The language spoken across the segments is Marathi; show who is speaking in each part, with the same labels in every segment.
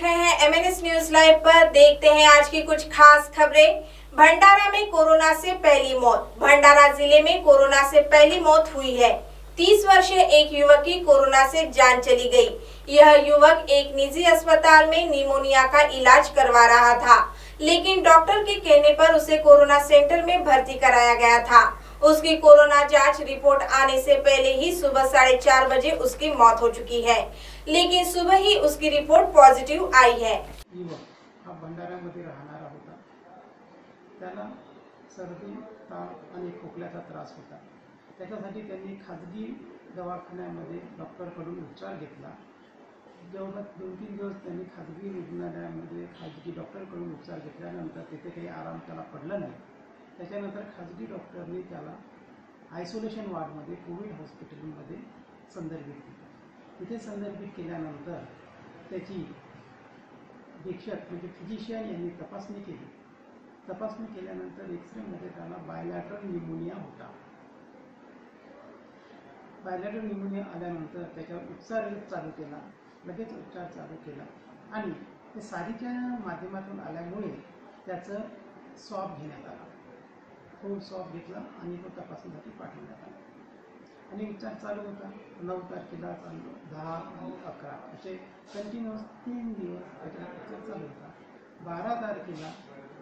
Speaker 1: रहे हैं एमएनएस न्यूज लाइव पर। देखते हैं आज की कुछ खास खबरें। भंडारा में कोरोना से पहली मौत। भंडारा जिले में कोरोना से पहली मौत हुई है। 30 वर्षीय एक युवक की कोरोना से जान चली गई। यह युवक एक निजी अस्पताल में निमोनिया का इलाज करवा रहा था, लेकिन डॉक्टर के कहने पर उसे कोरोना सेंटर में भर्ती कराया गया था। उसकी कोरोना जांच रिपोर्ट आने से पहले ही सुबह 4:30 बजे उसकी मौत हो चुकी है, लेकिन सुबह ही उसकी रिपोर्ट पॉझिटिव्ह आई है।
Speaker 2: हा भंडाऱ्यामध्ये राहणारा होता। त्याला सर्दी, ताप आणि खोकल्याचा त्रास होता। त्याच्यासाठी त्यांनी खाजगी दवाखान्यामध्ये डॉक्टरकडून उपचार घेतला। जेव्हा 2-3 दिवस त्यांनी खाजगी रुग्णालयामध्ये खाजगी डॉक्टरकडून उपचार घेतल्यानंतर तिथे काही आराम त्याला पडला नाही। त्याच्यानंतर खाजगी डॉक्टरने त्याला आयसोलेशन वार्डमध्ये कोविड हॉस्पिटलमध्ये संदर्भित केलं। तिथे संदर्भित केल्यानंतर त्याची अधीक्षक म्हणजे फिजिशियन यांनी तपासणी केली। तपासणी केल्यानंतर एक्सरेमध्ये त्याला बायलॅटरल निमोनिया होता। बायलॅटरल निमोनिया आल्यानंतर त्याच्यावर उपचार चालू केला, लगेच उपचार चालू केला आणि ते सारीच्या माध्यमातून आल्यामुळे त्याचं स्वॅब घेण्यात आला। तो स्वॅब घेतला आणि तो तपासणीसाठी पाठवण्यात आला आणि उपचार चालू होता। 9 तारखेला चालू, 10 आणि 11 असे कंटिन्यूअस 3 दिवस त्याचा उपचार चालू होता। 12 तारखेला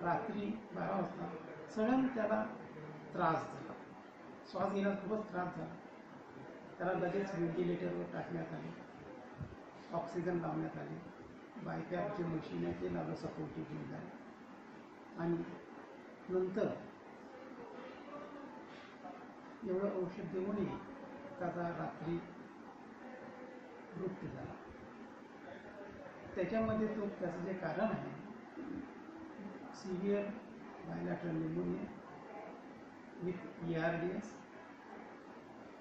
Speaker 2: रात्री 12 वाजता सडन त्याला त्रास झाला, श्वास घेण्यास खूपच त्रास झाला। त्याला लगेच व्हेंटिलेटरवर टाकण्यात आले, ऑक्सिजन लावण्यात आले, बायपॅप जे मशीन आहे ते लावलं सपोर्टिव्ह झालं आणि नंतर एवढं औषध देऊनही त्याचा रात्री मृत्यू झाला। त्याच्यामध्ये त्याचं जे कारण आहे severe bilateral pneumonia with ERDS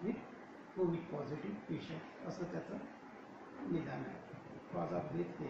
Speaker 2: with Covid positive patient असं त्याचं निदान आहे। कॉज ऑफ डेथ हे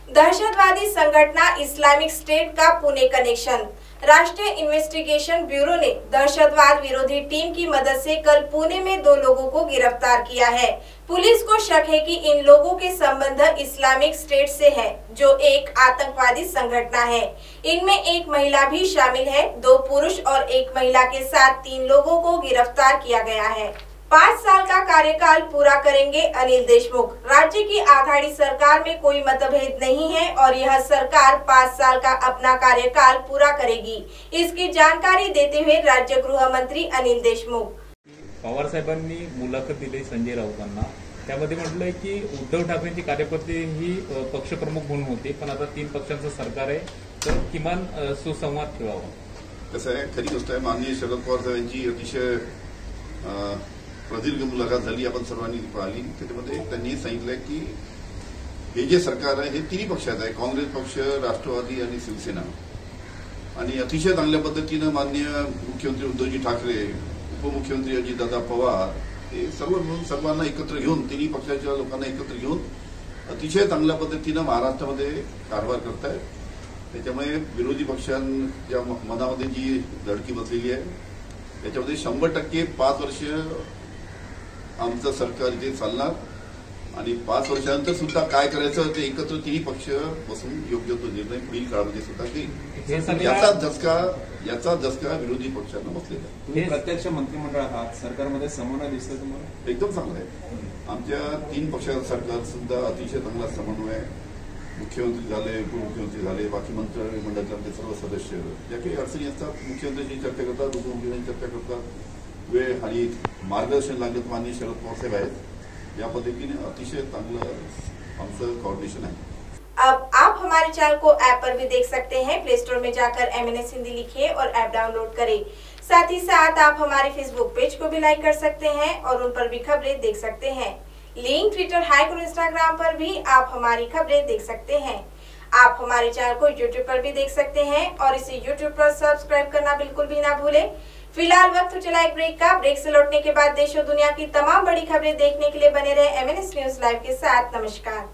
Speaker 1: दहशतवादी संगठना इस्लामिक स्टेट का पुणे कनेक्शन। राष्ट्रीय इन्वेस्टिगेशन ब्यूरो ने दहशतवाद विरोधी टीम की मदद से कल पुणे में 2 लोगों को गिरफ्तार किया है। पुलिस को शक है कि इन लोगों के संबंध इस्लामिक स्टेट से है, जो एक आतंकवादी संगठन है। इनमें एक महिला भी शामिल है। 2 पुरुष और 1 महिला के साथ 3 लोगों को गिरफ्तार किया गया है। 5 साल का कार्यकाल पूरा करेंगे अनिल देशमुख। राज्य की आघाड़ी सरकार में कोई मतभेद नहीं है और यह सरकार 5 साल का अपना कार्यकाल पूरा करेगी, इसकी जानकारी देते हुए राज्य गृह मंत्री अनिल देशमुख।
Speaker 3: पवार साहेबांनी मुलाखत दिली संजय राऊतांना। त्यामध्ये म्हटलंय की उद्धव ठाकरेंची कार्यकर्ते ही पक्षप्रमुख म्हणून होते, पण आता 3 पक्षांचं सरकार आहे, तर किमान सुसंवाद ठेवावा।
Speaker 4: कसं आहे, खरी गोष्ट आहे, माननीय शरद पवार साहेबांची अतिशय प्रदीर्घ मुलाखत झाली, आपण सर्वांनी पाहिली। त्याच्यामध्ये त्यांनी सांगितलं की हे जे सरकार आहे हे 3 पक्षात आहे, काँग्रेस पक्ष, राष्ट्रवादी आणि शिवसेना, आणि अतिशय चांगल्या पद्धतीनं माननीय मुख्यमंत्री उद्धवजी ठाकरे, उपमुख्यमंत्री अजितदादा पवार हे सर्व मिळून सर्वांना एकत्र घेऊन 3 पक्षाच्या लोकांना एकत्र घेऊन अतिशय चांगल्या पद्धतीनं महाराष्ट्रामध्ये कारभार करतायत। त्याच्यामुळे विरोधी पक्षांच्या मनामध्ये जी धडकी बसलेली आहे त्याच्यामध्ये 100% 5 वर्ष आमचं सरकार इथे चालणार आणि 5 वर्षानंतर सुद्धा काय करायचं ते एकत्र 3 पक्ष बसून योग्य तो निर्णय पुढील काळामध्ये सुद्धा घेईल। याचा झटका विरोधी पक्षांना बसलेला आहे।
Speaker 5: तुम्ही प्रत्यक्ष मंत्रिमंडळात आहात, सरकारमध्ये समन्वय दिसतोय तुम्हाला?
Speaker 4: एकदम चांगला आहे। आमच्या 3 पक्षाचं सरकार सुद्धा अतिशय चांगला समन्वय आहे। मुख्यमंत्री झाले, उपमुख्यमंत्री झाले, बाकी मंत्रिमंडळातले सर्व सदस्य ज्या काही अडचणी असतात मुख्यमंत्र्यांची चर्चा करतात, उपमुख्यमंत्र्यांची चर्चा करतात। वेळ आणि मार्गदर्शन लागत माननीय शरद पवार साहेब आहेत। या पद्धतीने अतिशय चांगलं आमचं कोऑर्डिनेशन आहे।
Speaker 1: अब आप हमारे चैनल को ऐप पर भी देख सकते हैं। प्ले स्टोर में जाकर MNS हिंदी लिखिए और ऐप डाउनलोड करें। साथ ही साथ आप हमारे फेसबुक पेज को भी लाइक कर सकते हैं और उन पर भी खबरें देख सकते हैं। लिंक ट्विटर, हाइक और इंस्टाग्राम पर भी आप हमारी खबरें देख सकते हैं। आप हमारे चैनल को यूट्यूब पर भी देख सकते हैं और इसे यूट्यूब पर सब्सक्राइब करना बिल्कुल भी ना भूलें। फिलहाल वक्त चला एक ब्रेक का। ब्रेक से लौटने के बाद देश और दुनिया की तमाम बड़ी खबरें देखने के लिए बने रहे MNS न्यूज लाइव के साथ। नमस्कार।